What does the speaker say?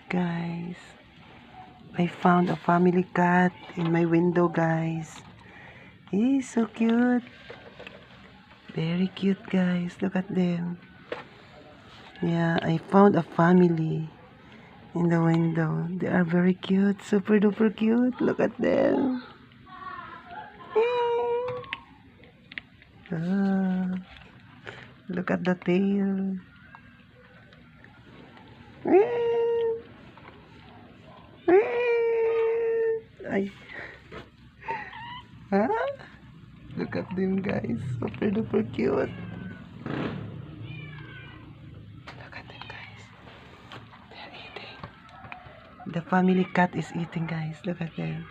Guys, I found a family cat in my window, guys. He's so cute. Very cute, guys. Look at them. Yeah, I found a family in the window. They are very cute. Super duper cute. Look at them. Ah, look at the tail. Ay. Huh? Look at them, guys. Super duper cute. Look at them, guys. They're eating. The family cat is eating, guys. Look at them.